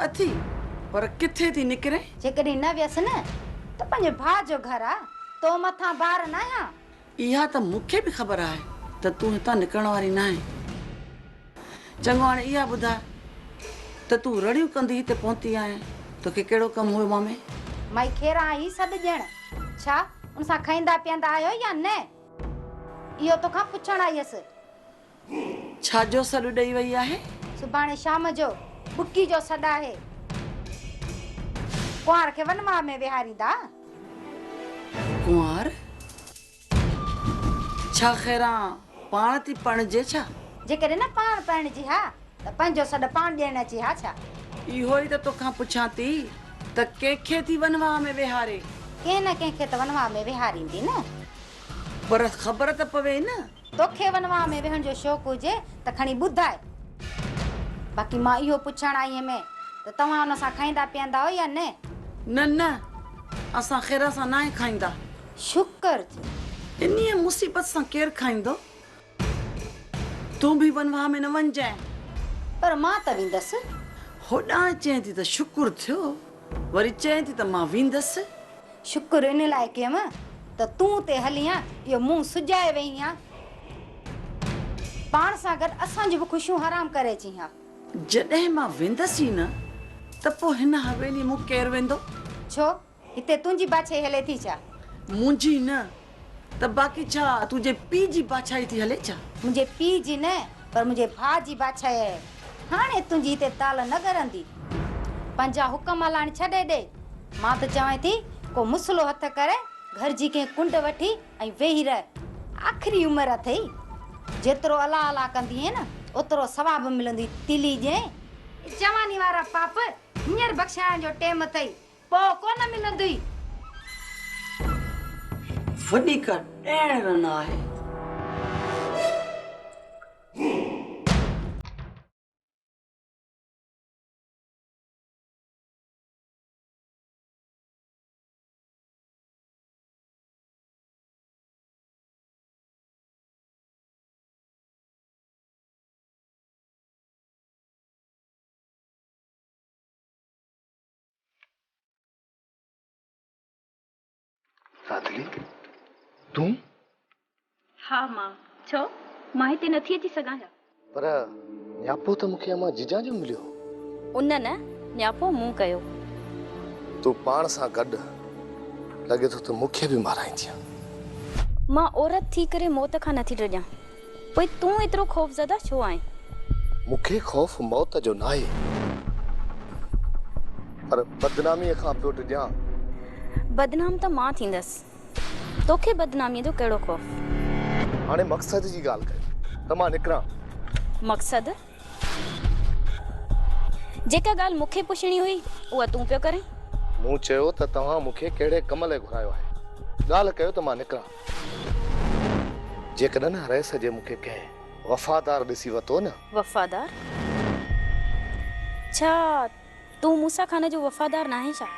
अथी पर किथे थी निकरे जेकॾहिं न वियसि न त पंहिंजे भाउ जो घर आहे तो मथां ॿार न आहियां। इहा त मूंखे बि ख़बर आहे त तूं हितां निकरण वारी न आहे। चङो हाणे इहा ॿुधाए त तूं रड़ियूं कंदी हिते पहुती आहीं, तोखे कहिड़ो कमु हुयो मामे? माई खेरा आई सॾु ॾियण, छा उन सां खाईंदा पीअंदा आहियो या न? इहो तोखां पुछण आई हुयसि। छाजो सॾु ॾेई वई आहे? सुभाणे शाम जो बुकी जो सॾु आहे। कुंवार खे वनवा में विहारींदा। कुंवार? छा ख़ैरां पाण थी पणिजे छा? जेकॾहिं न पाण पणिजी हा त पंहिंजो सॾु पाण ॾियण अची हा छा? इहो ई त तोखां पुछां थी त कंहिंखे थी वनवा में विहारे? कंहिं न कंहिंखे त वनवा में विहारींदी न। पर ख़बर त पवे न। तोखे वनवा में विहण जो शौक़ु हुजे त खणी ॿुधाए। बाक़ी मां इहो पुछण आई हुयमि त तव्हां हुन सां खाईंदा पीअंदा हो या न? न न, असां ख़ैर सां न खाईंदा। शुक्र इन्हीअ मुसीबत सां केरु खाईंदो? तूं बि वनवा में न वञजांइ। पर मां त वेंदसि। होॾां चएं थी त शुक्र थियो, वरी चएं थी त मां वेंदसि। शुक्र इन लाइ कयमि त तूं ते हली आं, इहो मुंहुं सुॼाए वेई आं। पाण सां गॾु असांजूं बि ख़ुशियूं हराम करे अची हा। जॾहिं मां वेंदसि न त पोइ हिन हवेली मूं केरु वेंदो? छो हिते तुंहिंजी बाछाई हले थी छा? मुंहिंजी न त बाक़ी छा तुंहिंजे पीउ जी बाछाई थी हले छा? मुंहिंजे पीउ जी न पर मुंहिंजे भाउ जी बाछाई आहे। हाणे तुंहिंजी हिते ताल न करंदी। पंहिंजा हुकम हलाइण छॾे ॾे। मां त चवां थी को मुसलो हथ करे घर जी कंहिं कुंड वठी ऐं वेही रह। आख़िरी उमिरि अथई, जेतिरो अला अला कंदी न ओतिरो सवाब मिलंदी। तिली जे जवानी वारा पाप हींअर बख़्शाइण जो टेम अथई, पोइ कोन मिलंदी। वॾी का ॾियण न आहे। सादली, तूं? हाँ मां, छो मां हिते नथी अची सघां छा? पर न्यापो त मूंखे अमां जीजा जो मिलियो। उन न न्यापो मूं कयो। तूं पाण सां गॾु लॻे थो त मूंखे बि माराईंदी। मां औरत थी करे मौत खां नथी ड्रजां, पोइ तूं एतिरो ख़ौफ़ज़दा छो आहीं? मूंखे ख़ौफ़ मौत जो न आहे, पर बदनामीअ खां पियो ड्रजां। बदनाम त मां थींदसि, तोखे बदनामीअ जो कहिड़ो ख़ौफ़? हाणे मक़सद जी ॻाल्हि कयो त मां निकिरां। मक़सद? जेका ॻाल्हि मूंखे पुछणी हुई उहा तूं पियो करे। मूं चयो त तव्हां मूंखे कहिड़े कम लाइ घुरायो आहे। ॻाल्हि कयो त मां निकिरां। जेकॾहिं न रहिस जे मूंखे कंहिं वफ़ादार ॾिसी वरितो न। वफ़ादार? छा तूं मूसा खान जो वफ़ादार न आहे छा?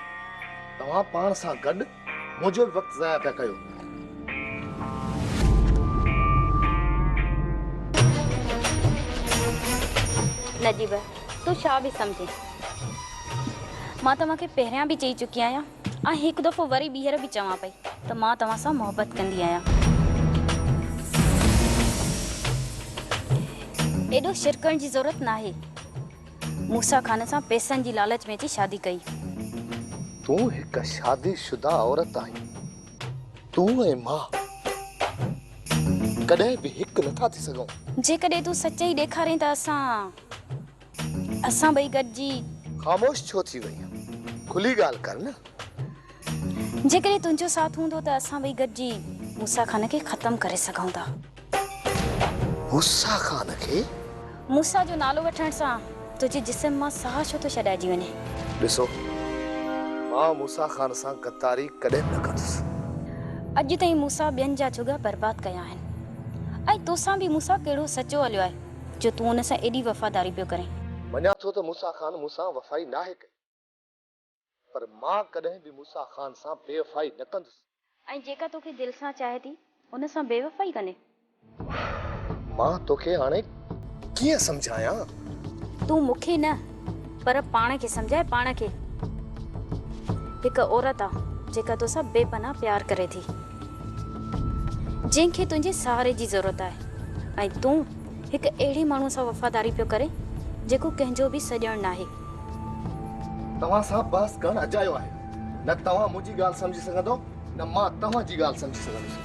तव्हां पाण सां गॾु मुंहिंजो बि वक़्तु ज़ाया पिया कयो। नजीब, तूं छा बि सम्झे। मां तव्हांखे पहिरियां बि चई चुकी आहियां ऐं हिकु दफ़ो वरी ॿीहर बि चवां पई त मां तव्हां सां मोहबत कंदी आहियां। एॾो शिरकण जी ज़रूरत न आहे। मूसा खान सां पैसनि जी लालच में अची शादी कई। तूं हिकु शादीशुदा औरत आहीं। तूं ऐं मां कॾहिं बि हिकु नथा थी सघूं। जेकॾहिं तूं सच्चाई ॾेखारे त असां ॿई गॾिजी। ख़ामोश छो थी वई? खुली ॻाल्हि कर न। जेकॾहिं तुंहिंजो साथ हूंदो त असां ॿई गॾिजी मूसा खान खे ख़तम करे सघूं था। मूसा खान खे? मूसा जो नालो वठण सां तुंहिंजे जिस्म मां साह छो थो छॾाइजी वञे? ॾिसो, मां मूसा खान सां गद्दारी कॾहिं न कंदुसि। अॼु ताईं मूसा ॿियनि जा जुगा बर्बाद कया आहिनि ऐं तोसां बि मूसा कहिड़ो सचो हलियो आहे जो तूं हुन सां एॾी वफ़ादारी पियो करें। मञा थो त मूसा खान मूंसां वफ़ाई नाहे कई, पर मां कॾहिं बि मूसा खान सां बेवफ़ाई न कंदुसि। ऐं जेका तोखे दिलि सां चाहे थी उन सां बेवफ़ाई कंदे? मां तोखे हाणे कीअं सम्झायां? तूं मूंखे न पर पाण खे सम्झाए, पाण खे। हिकु औरत आहे जेका तोसां बेपनाह प्यार करे थी, जंहिंखे तुंहिंजे सहारे जी ज़रूरत आहे, ऐं तूं हिकु अहिड़ी माण्हू सां वफ़ादारी पियो करे जेको कंहिंजो बि सॼण नाहे। तव्हां सां बहस करणु अजायो आहे। न तव्हां मुंहिंजी ॻाल्हि सम्झी सघंदो, न मां तव्हांजी ॻाल्हि सम्झी सघंदुसि।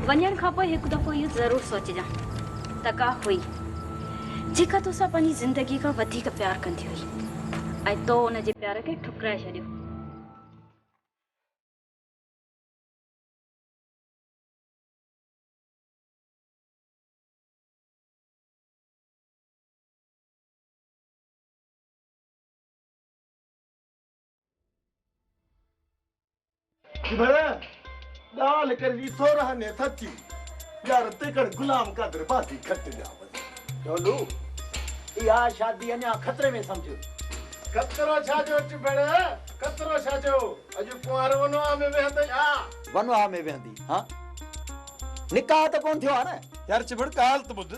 वञण खां पोइ हिकु दफ़ो इहो ज़रूरु सोचिजां त का हुई जेका तोसां पंहिंजी ज़िंदगी खां वधीक प्यार कंदी हुई, ऐं तो उनजे प्यार खे ठुकराए छॾियो। ॻाल्हि करी थोरा ने थची यार तेकड़ गुलाम कादर बाती खट जावत ढोलू इहा शादी अञा खतरे में समझ। कतरो छाजो चिबड़ कतरो छाजो अजु कुंवार वनवा में वेंदई। हां वनवा में वेंदी। हां निकाह त कोन थियो आहे न यार चिबड़ ॻाल्हि त ॿुध,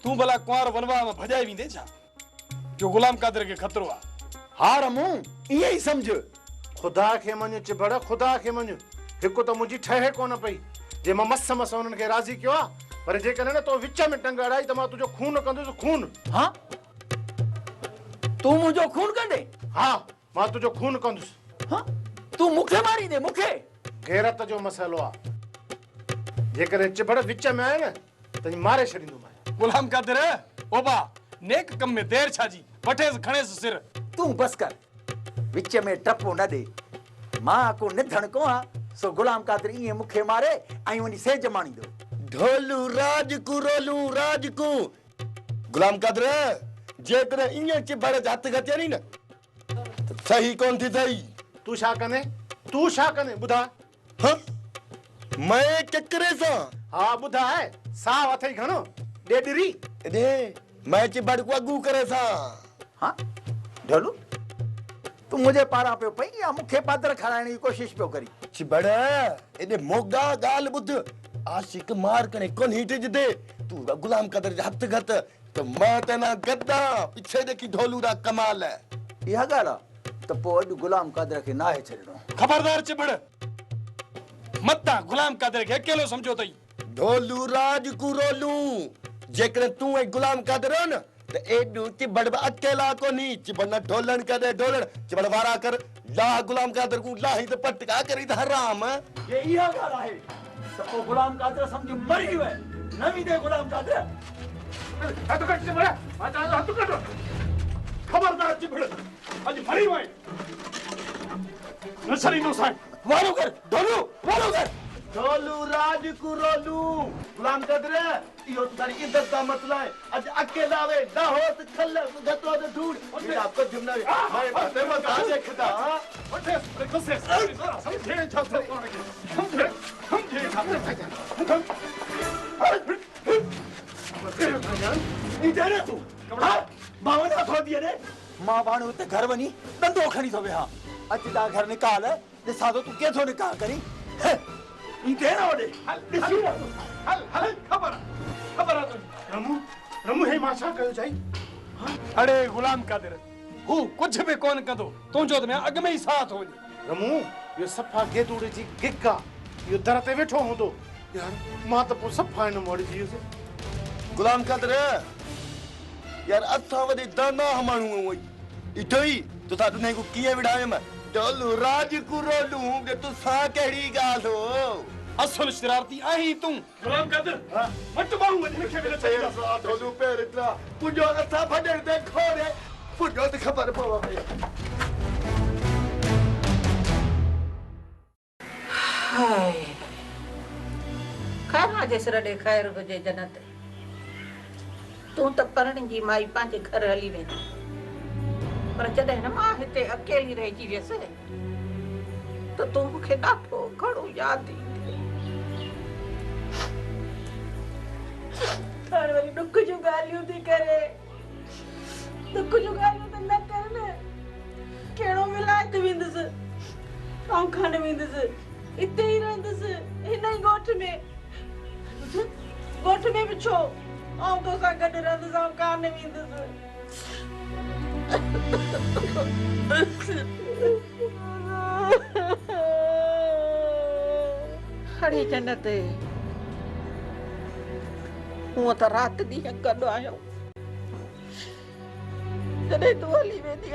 तूं भला कुंवार वनवा में भॼाए वेंदे छा जो गुलाम कादर खे खतरो आहे? हा रमू इहे ई समझ। खुदा खे मञ चिबड़, खुदा खे मञ। हिकु त मुंहिंजी ठहे कोन पई जे मां मस मस उन्हनि खे राज़ी कयो आहे, पर जेकॾहिं न तो विच में टंग अड़ाई त मां तुंहिंजो खून कंदुसि। खून? हाँ तूं मुंहिंजो खून कंदे? हा मां तुंहिंजो खून कंदुसि। हाँ तूं मूंखे मारींदे? मूंखे गैरत जो मसइलो आहे। जेकॾहिं चिबड़ विच में आहे न त मारे छॾींदुमि। गुलाम कादर ओबा नेक कम में देर छाजी, वठेसि खणेसि सिर। तूं बस कर, विच में टपो न दे। मां को निधन को आ सो गुलाम कादर इए मुखे मारे आई वनी सेज माणींदो। ढोलू राज को रोलू राज को गुलाम कादर जेकॾहिं इए चिबड़ हथ खचेनी न त सही कोन थी थई। तूं छा कंदे? तूं छा कंदे ॿुधा? हाँ मैं चक्रे सां? हा ॿुधाए साह अथई घणो ॾेडरी दे मैं चिबड़ को अगू करे सां। हाँ ढोलू तू मुझे पारा पे पई या मुखे पादर खणाइण जी कोशिश पियो करी? चिबड़ एडे मोगा गाल बुध आशिक मार कने कोन हिट जदे तू गुलाम कादर हथ घत तो मां तना गद्दा पीछे देखी ढोलू रा कमाल है। इहा गाला तो पो अॼु गुलाम कादर खे नाहे छॾिणो। खबरदार चिबड़, मता गुलाम कादर खे अकेलो समझो तई। ढोलू राज को रोलू जेकॾहिं तू ऐं गुलाम कादर हो न त एडू चिबड़ अकेला कोनी। चिबड़ न ढोलन कदे ढोलन चिबड़ वारा कर ला गुलाम कादर को लाही त पटका करी त हराम। ये इहा गाल आहे त पो गुलाम कादर समझ मरी वियो आहे। न विंदे गुलाम कादर। हथ कट चिबड़, हथ कट। खबरदार चिबड़ अज मरी वई न छरीनो साईं। वारो कर ढोलू, वारो कर। ढोलू राज को रोलू गुलाम कादर इहो तारी इज्जत का मसला है। अज अकेला वे ना हो त खल गतो त ढूंढ ये आपको जिम्ना है। मैं बाते में का देखता। हां उठे गुस्से समझे छात्र कोन के समझे छात्र इधर तू हां बावना थो दिए ने मां बाणू ते घर वनी दंदो खणी थो वे। हां अच दा घर निकाल दिसा तो तू केथो निकाह करी। इधर ओडे हल खबर तो रमू रमू हे मां छा कयो चाही? अरे गुलाम कादर हू कुछ भी कोन कंदो, तुंहिंजो त मैं अॻ में ई साथ हो। रमू यो सफा गेदूड़े जी गिगा यो दर ते वेठो हूंदो यार। मां त पो सफा न मोड़ी जी। गुलाम कादर यार असा वदे दाना माण्हू वई इठोई तो ता दुने को किए विडावे म ढोलू राज को रोलू के तू सा केड़ी गाल हो। असल शरारती आही तू गुलाम कादर। मत बाहू वने खे मिले चाहिए ढोलू पैर इतना पुजो असा भजन दे खोरे पुजो त खबर पवा पे। हाय खैर जेसर ॾे ख़ैर हुजे जन्नत। तूं त करण जी माई पंहिंजे घर हली वेंदी, पर जॾहिं न मां हिते अकेली रहिजी वियसि त तूं मूंखे ॾाढो घणो यादि ईंदी। हाणे वरी दुख जूं ॻाल्हियूं थी करे। दुख जूं ॻाल्हियूं त न कर न। कहिड़ो विलायत वेंदुसि, आउं कान वेंदुसि, हिते ई रहंदुसि हिन ई ॻोठ में। ॻोठ में बि छो आउं तोसां गॾु रहंदुसि, आउं कान वेंदुसि। खड़ी जन्नत हूअं त राति ॾींहं गॾु आहियूं जॾहिं तूं हली वेंदी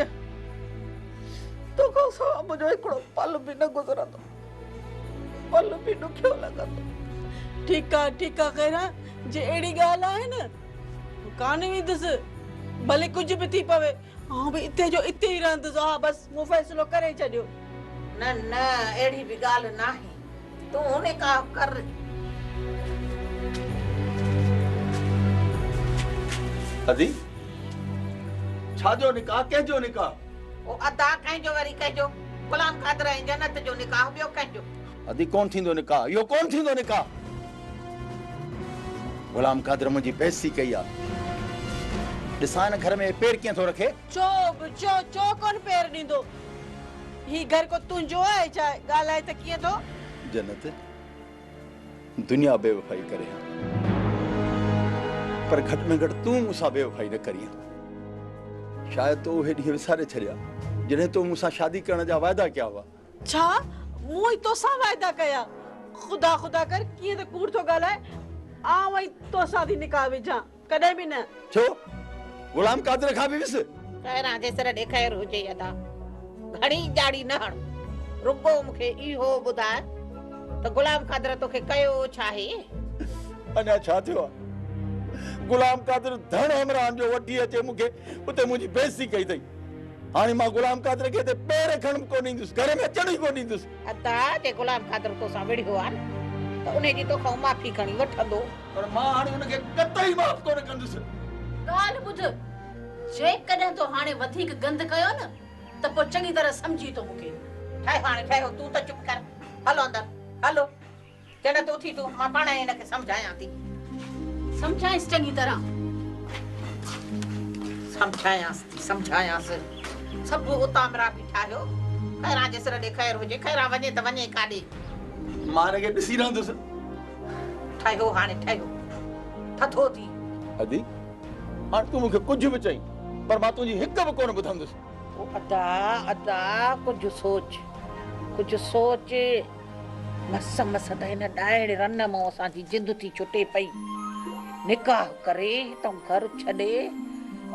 तोखां सवाइ मुंहिंजो हिकिड़ो पल बि न गुज़रंदो पल बि ॾुखियो लॻंदो ठीकु आहे खैरा जे अहिड़ी ॻाल्हि आहे न कान वेंदुसि भले कुझु बि थी पवे ऐं बि इते जो इते ई रहंदुसि हा बसि मूं फ़ैसिलो करे छॾियो न न अहिड़ी बि ॻाल्हि नाहे तूं हुन का कर अदी छा जो निकाह कंहिंजो निकाह ओ अदा कंहिंजो वरी कंहिंजो गुलाम कादर ऐं जन्नत जो निकाह ॿियो कंहिंजो अदी कोन थींदो निकाह इहो कोन थींदो निकाह गुलाम कादर मुंहिंजी बेइज़ती कई आहे ॾिसां हिन घर में पेर कीअं थो रखे चो कोन पेर ॾींदो ही घर को तुंहिंजो आहे छा ॻाल्हाए त कीअं थो जन्नत दुनिया बेवफाई करे पर घटि में घटि तूं मूंसां बेवफाई न करी शायदि तो उहे ॾींहं विसारे छॾिया जॾहिं तो मूंसां शादी करण जा वाइदा कया हुआ छा मूं ई तोसां वाइदा कया ख़ुदा कर कीअं त कूड़ थो ॻाल्हाए आउं वई तोसां थी निकाह विझां कॾहिं बि न छो गुलाम कादर खां बि विस पहिरां जेसर ॾेखार हुजे अदा घणी ॼाड़ी न हण रुगो मूंखे इहो ॿुधाए त गुलाम कादर तोखे कयो छा आहे अञा छा थियो आहे गुलाम कादर धन हमरान जो वठी अचे मूंखे उते मुंहिंजी बेइज़ती कई अथई हाणे मां गुलाम कादर खे ते पेर खण कोन ईंदुसि घर में अचण ई कोन ईंदुसि अदा जे गुलाम कादर तोसां विढ़ियो आहे त उन जी तोखां माफ़ी खणी वठंदो पर मां हाणे हुनखे कतई माफ़ कोन कंदुसि ॻाल्हि ॿुध जेकॾहिं तो हाणे वधीक गंद कयो न त पोइ चङी तरह सम्झी तो मूंखे ठहियो तूं त चुप कर हलो अंदर हलो जॾहिं तूं थी तूं मां पाण हिनखे सम्झायां थी समझाइस चंगी तरह समझायांसि सब उतामरा भी ठाहियो खैरा जेसर ॾेखार हुजे खैरा वञे त वञे काॾे मां हिनखे ॾिसी रहंदुसि ठहियो हाणे ठहियो थथो थी अदी हाणे तूं मूंखे कुझु बि चई पर मां तुंहिंजी हिकु बि कोन ॿुधंदुसि अदा कुझु सोच मस त हिन ॾाइण रन मां असांजी जिंद थी छुटे पई निकाह करे त घर छॾे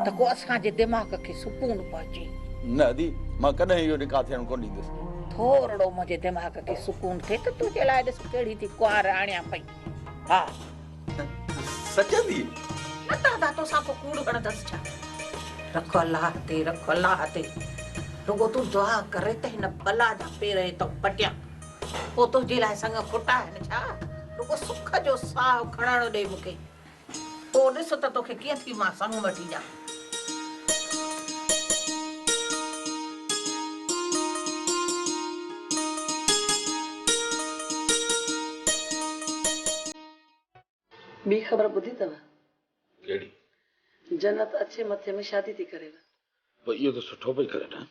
त को असांजे दिमाग़ खे सुकून पहुचे न अदी मां कॾहिं इहो निकाह थियण कोन ॾींदुसि थोरो मुंहिंजे दिमाग़ खे सुकून थिए त तुंहिंजे लाइ ॾिस कहिड़ी थी कुंवार आणियां पई हा सचंदी न त अदा तोसां को कूड़ हणंदसि छा रख अलाह ते रुगो तूं दुआ करे त हिन बला जा पेर तो पटियां पोइ तुंहिंजे लाइ संग खुटा आहिनि छा रुगो सुख जो साह खणण ॾे मूंखे पोइ ॾिस त तोखे कीअं थी मां संग वठी ॾियां ॿी ख़बर ॿुधी अथव कहिड़ी जन्नत अच्छे मथे में शादी थी करे पर इहो त सुठो पई करे न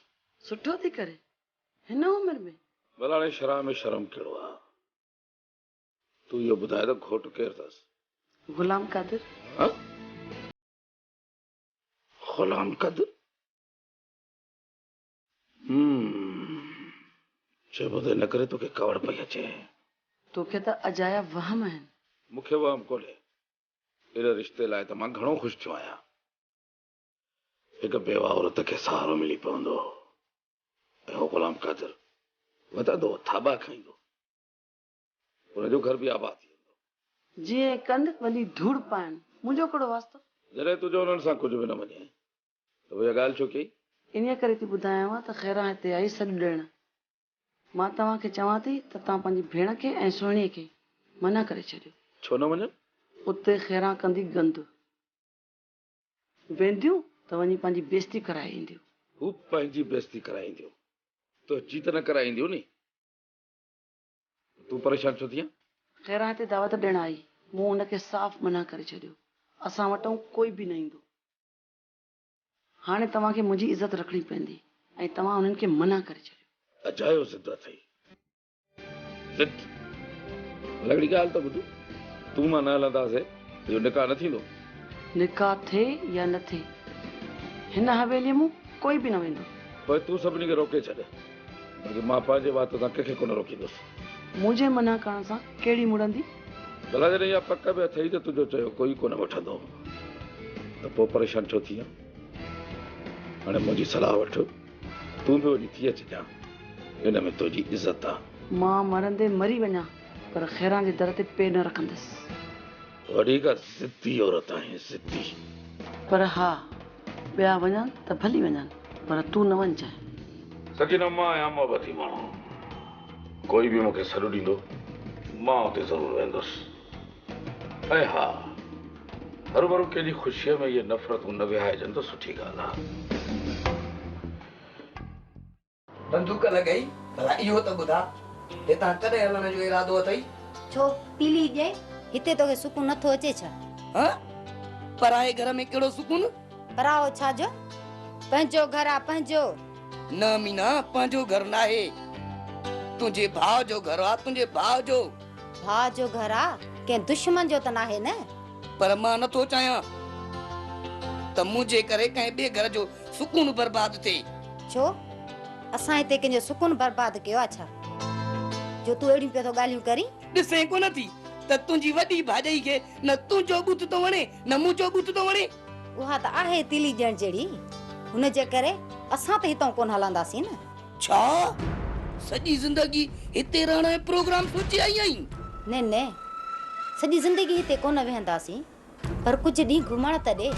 सुठो थी करे हिन उमिरि में भला हाणे शराब में शर्म कहिड़ो आहे तूं इहो ॿुधाए त घोट केरु अथसि गुलाम कादिर गुलाम कादिर चइबो त इन करे तोखे कवड़ पई अचे तोखे त अजाया वहम आहिनि मूंखे वहम कोन्हे इन रिश्ते लाइ त मां घणो ख़ुशि थियो आहियां हिकु बेवा औरत खे सहारो मिली पवंदो ऐं हो गुलाम कादिर वधंदो थाबा खाईंदो हुनजो घर बि आबाद थी वेंदो जीअं कंद वञी धूड़ पाइनि मुंहिंजो कहिड़ो वास्तो जॾहिं तुंहिंजो हुननि सां कुझु बि न वञे त इहा ॻाल्हि छो कई इन करे थी ॿुधायांव त खैरा हिते आई सॾु ॾियण मां तव्हांखे चवां थी त तव्हां पंहिंजी भेण खे ऐं सुहिणीअ खे मना करे छॾियो छो न वञनि उते खैरा कंदी गंद वेंदियूं त वञी पंहिंजी बेइज़ती कराए ईंदियूं हू पंहिंजी बेइज़ती कराईंदियूं तुंहिंजी त न कराईंदियूं नी तूं परेशान छो थियां खैरा हिते दावत ॾियण आई मूं हुनखे साफ़ मना करे छॾियो असां वटि कोई बि न ईंदो हाणे तव्हांखे मुंहिंजी इज़त रखणी पवंदी ऐं तव्हां हुननि खे मना करे छॾियो अजायो ज़िद अथई ज़िद लॻड़ी ॻाल्हि त ॿुध तूं मां न हलंदासीं इहो निकाह न थींदो निकाह थिए या न थिए हिन हवेलीअ मूं कोई बि न वेंदो। पर तूं सभिनी खे रोके छॾ, बाक़ी मां पंहिंजे वात सां कंहिंखे कोन रोकींदुसि। मुंहिंजे मना करण सां कहिड़ी मुड़ंदी? भला जॾहिं इहा पक बि अथई त तुंहिंजो चयो कोई कोन वठंदो त पोइ परेशान छो थी? हाणे मुंहिंजी सलाह वठ, तूं बि वॾी थी अचिजां, हिन में तुंहिंजी इज़त आहे। मां मरंदे मरी वञा पर ख़ैरान जे दर ते पेर न रखंदसि। वॾी का ज़िद्दी औरत आहे, ज़िद्दी। पर हा, ॿिया वञनि त भली वञनि, पर तूं न वञ चाहे। सकीना, मां आहियां मोहबती माण्हू, कोई बि मूंखे सॾु ॾींदो मां उते ज़रूरु वेंदुसि। ऐं हा, हर भरू कंहिंजी ख़ुशीअ में इहे नफ़रतूं न विहाइजनि त सुठी ॻाल्हि आहे। बंदूक लॻई, भला इहो त ॿुधा, हितां कॾहिं हलण जो इरादो अथई? छो तीली ॾे, हिते तोखे सुकून नथो अचे छा? हाँ? पराए घर में कहिड़ो सुकून? पराओ छाजो? पंहिंजो घर आहे पंहिंजो। न मीना, पंहिंजो घर नाहे, तुंहिंजे भाउ जो घर आहे, तुंहिंजे भाउ जो। भाउ जो घर आहे, कंहिं दुश्मन जो त नाहे न। पर मां नथो चाहियां त मुंहिंजे करे कंहिं ॿिए घर जो सुकून बर्बाद थिए। छो असां हिते कंहिंजो सुकून बर्बाद कयो आहे छा, जो तूं अहिड़ियूं पियो थो ॻाल्हियूं करी? ॾिसे कोन थी त तुंहिंजी वॾी भाॼई खे न तुंहिंजो बुत थो वणे न मुंहिंजो बुत थो वणे। उहा त आहे तीली ॼण जहिड़ी, हुनजे करे असां त हितां कोन हलंदासीं न। छा सॼी ज़िंदगी हिते रहण जो प्रोग्राम सोचे आई आहीं? न न, सॼी ज़िंदगी हिते कोन वेहंदासीं, पर कुझु ॾींहं घुमण त ॾे।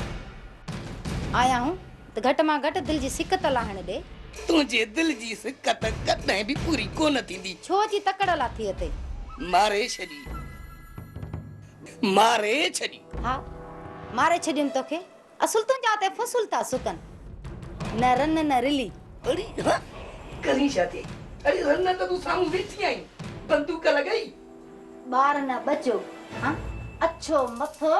आया हूं त घटि मां घटि दिलि जी सिक त लाहण ॾे। तुंहिंजे दिल जी सिक त कॾहिं बि पूरी कोन थींदी। छो जी तकड़ लाथी अथई? मारे छॾी, मारे छॾी। हा, मारे छॾियुमि तोखे। असुल तुंहिंजा ते फसुल था सुकनि, न रन न रिली। अरे हाँ, कहीं छा थी? अरे रन त तूं साम्हूं वेठी आहीं, बंदूक लॻई। ॿार न बचो, हाँ अच्छो मथो।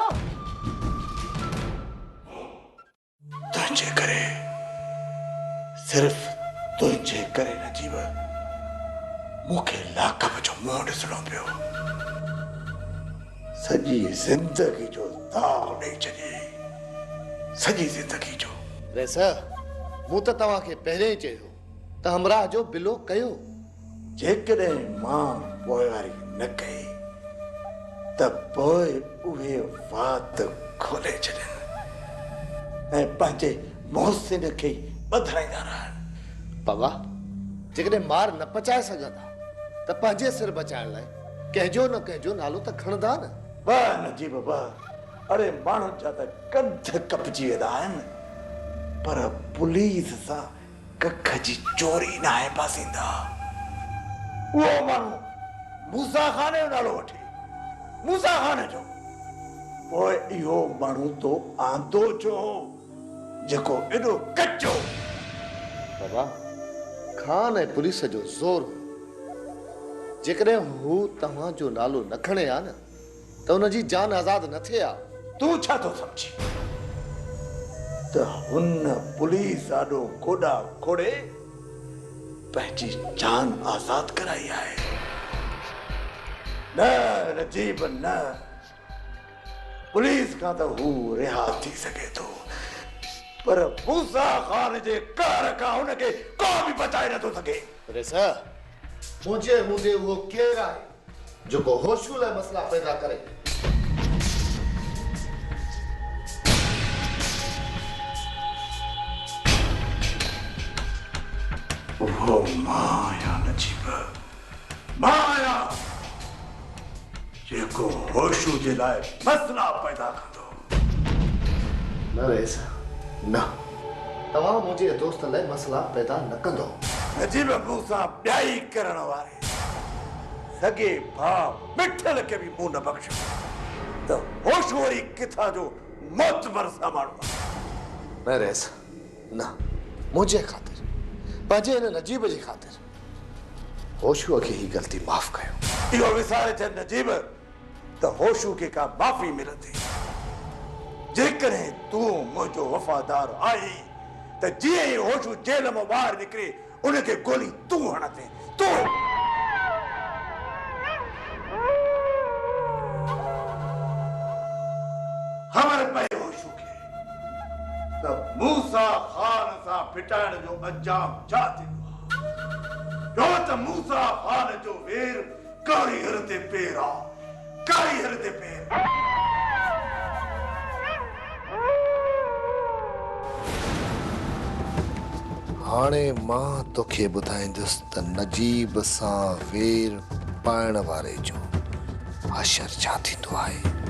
तुझे करे, सिर्फ तुझे करे नजीब, मूंखे लाकब जो मुंहुं ॾिसणो पियो। सॼी ज़िंदगी जो दाग ॾेई छॾियई, सॼी ज़िंदगी जो। रेस, मूं त तव्हांखे पहिरियों ई चयो त हमराह जो बिलो कयो। जेकॾहिं मां पोइवारी न कई त पोइ उहे वात खोले छॾनि ऐं पंहिंजे मोहसिन खे ॿधाईंदा रहनि। बाबा, जेकॾहिं मार न पचाए सघंदा त पंहिंजे सिर बचाइण लाइ कंहिंजो न कंहिंजो नालो त खणंदा न। वाह नजीब वाह, अरे माण्हुनि जा त कंध कपजी वेंदा आहिनि, पर पुलिस सां कख जी चोरी न आहे पासींदा। उहो माण्हू मूसा खाने जो नालो वठे, मूसा खाने जो, पोइ इहो माण्हू तो आंदो जो जेको एॾो कचो। बाबा, खान ऐं पुलिस जो ज़ोर हो, जेकॾहिं हू तव्हांजो नालो न खणे हा न त हुनजी जान आज़ाद न थिए हा। तूं छा थो सम्झी त हुन पुलिस ॾाढो गोॾा खोड़े पंहिंजी जान आज़ाद कराई आहे? न नजीब न, पुलिस खां त हू रिहा थी सघे थो, पर मूसा खान जे कहर खां हुनखे को बि बचाए नथो सघे। रेस, मुंहिंजे हूंदे उहो केरु आहे जेको होशू लाइ मसला पैदा करे? वो माया नजीब, माया जेको होशू जे लाइ मसला पैदा कंदो। न रेस न, तव्हां मुंहिंजे दोस्त लाइ मसला पैदा न कंदो। नजीब मूंसां ॿियाई करण वारे सॻे भाउ मिठल खे बि मूं न बख़्शो त होशू वरी किथां जो मोतबर सा माण्हू आहे। न रेस न, मुंहिंजे ख़ातिर, पंहिंजे हिन नजीब जी ख़ातिर होशूअ खे ही ग़लती माफ़ कयो। इहो विसारे छॾ नजीब त होशू खे का माफ़ी मिलंदी। जेकॾहिं तूं मुंहिंजो वफ़ादार आहीं त जीअं ई होशू जेल मां ॿाहिरि निकिरे उनखे गोली तूं हणंदे। तूं ख़बर पए होशू खे त त मूसा खान सां फिटाइण जो अंजाम छा थींदो आहे? ॿियो त मूसा खान जो वेर काड़ी हर ते पेर आहे, काड़ी हर ते पेर। हाणे मां तोखे ॿुधाईंदुसि त नजीब सां वेर पाइण वारे जो असर छा थींदो आहे।